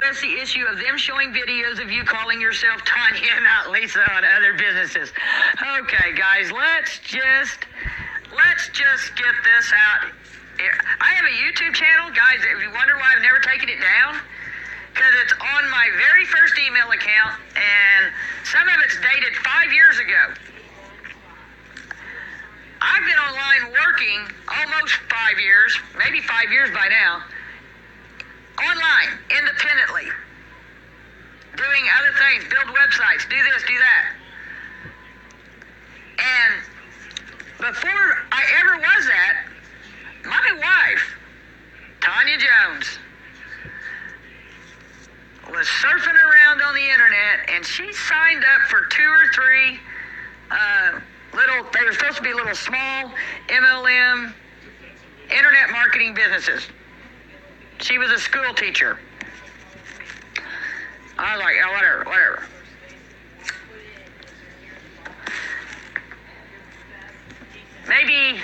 That's the issue of them showing videos of you calling yourself Tonya, not Lisa, on other businesses. Okay, guys, let's just get this out. I have a YouTube channel, guys. If you wonder why I've never taken it down, because it's on my very first email account, and some of it's dated 5 years ago. I've been online working almost 5 years, maybe 5 years by now, online, independently, doing other things, build websites, do this, do that. And before I ever was that, my wife, Tonya Jones, was surfing around on the internet, and she signed up for 2 or 3 they were supposed to be little small MLM internet marketing businesses. She was a school teacher. I was like, oh, whatever. Maybe,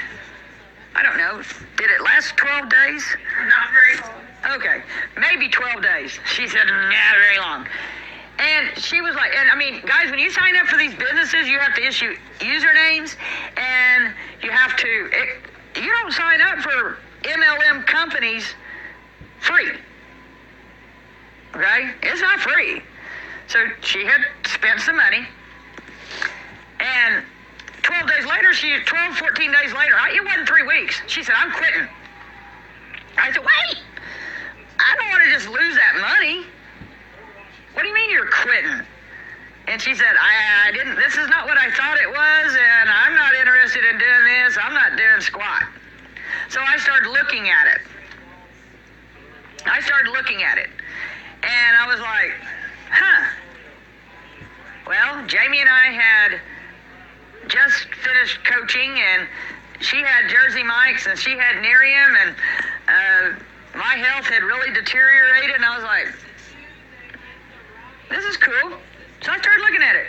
I don't know, did it last 12 days? Not very long. Okay, maybe 12 days. She said, not very long. And she was like, and I mean, guys, when you sign up for these businesses, you have to issue usernames, and you have to, you don't sign up for MLM companies free. Okay? It's not free. So she had spent some money, and 14 days later, it wasn't 3 weeks. She said, I'm quitting. I said, wait, I don't want to just lose that money. What do you mean you're quitting? And she said, I didn't, this is not what I thought it was, and I'm not interested in doing this. I'm not doing squat. So I started looking at it. And I was like, well, Jamie and I had just finished coaching, and she had Jersey Mike's, and she had Nerium, and my health had really deteriorated, and I was like, this is cool. So I started looking at it.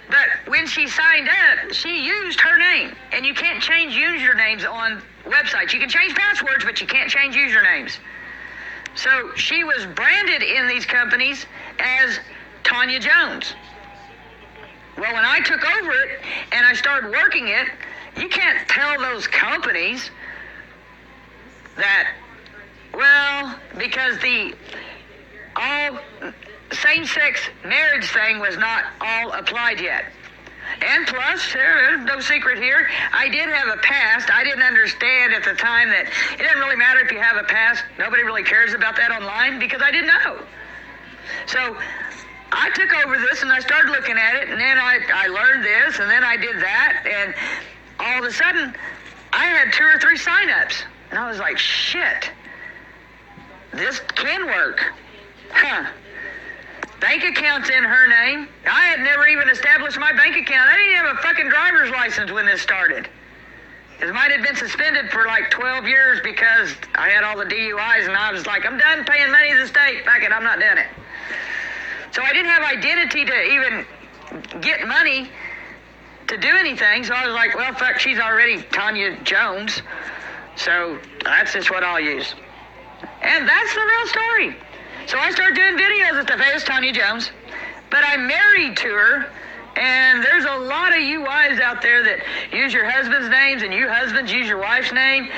But when she signed up, she used her name, and you can't change usernames on websites. You can change passwords, but you can't change usernames. So she was branded in these companies as Tonya Jones. Well, when I took over it and I started working it, you can't tell those companies that, well, because the all same-sex marriage thing was not all applied yet. And plus, there's no secret here, I did have a past. I didn't understand at the time that it doesn't really matter if you have a past. Nobody really cares about that online, because I didn't know. So I took over this, and I started looking at it, and then I learned this, and then I did that, and all of a sudden, I had 2 or 3 sign-ups. And I was like, shit, this can work. Bank account's in her name. I had never even established my bank account. I didn't have a fucking driver's license when this started. Because mine had been suspended for like 12 years because I had all the DUIs, and I was like, I'm done paying money to the state. Fuck it, I'm not doing it. So I didn't have identity to even get money to do anything. So I was like, well, fuck, she's already Tonya Jones. So that's just what I'll use. And that's the real story. So I started doing videos and stuff. Hey, it's Tonya Jones. But I'm married to her, and there's a lot of you wives out there that use your husband's names, and you husbands use your wife's name.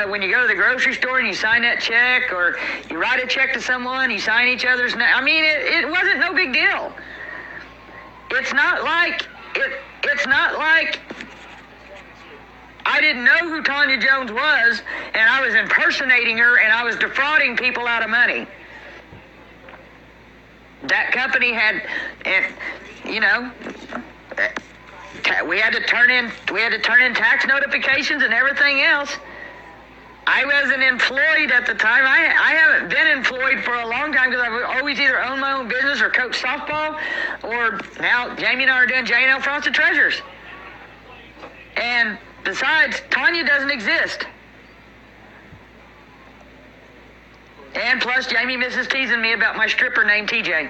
When you go to the grocery store and you sign that check, or you write a check to someone, you sign each other's name. I mean, it wasn't no big deal. It's not like I didn't know who Tonya Jones was, and I was impersonating her, and I was defrauding people out of money. That company had, you know, we had to turn in tax notifications and everything else. I wasn't employed at the time. I haven't been employed for a long time, because I've always either owned my own business or coached softball, or now Jamie and I are doing J&L Frosted Treasures. And besides, Tonya doesn't exist. And plus, Jamie misses teasing me about my stripper named TJ.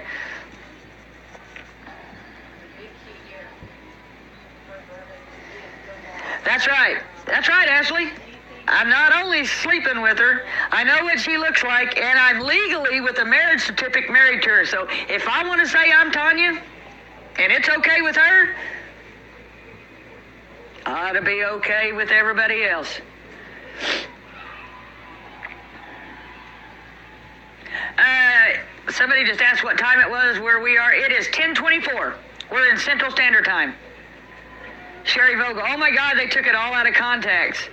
That's right. That's right, Ashley. I'm not only sleeping with her, I know what she looks like, and I'm legally with a marriage certificate married to her. So if I want to say I'm Tonya, and it's okay with her, I ought to be okay with everybody else. Somebody just asked what time it was where we are. It is 10:24. We're in Central Standard Time. Sherry Vogel, oh my God, they took it all out of context.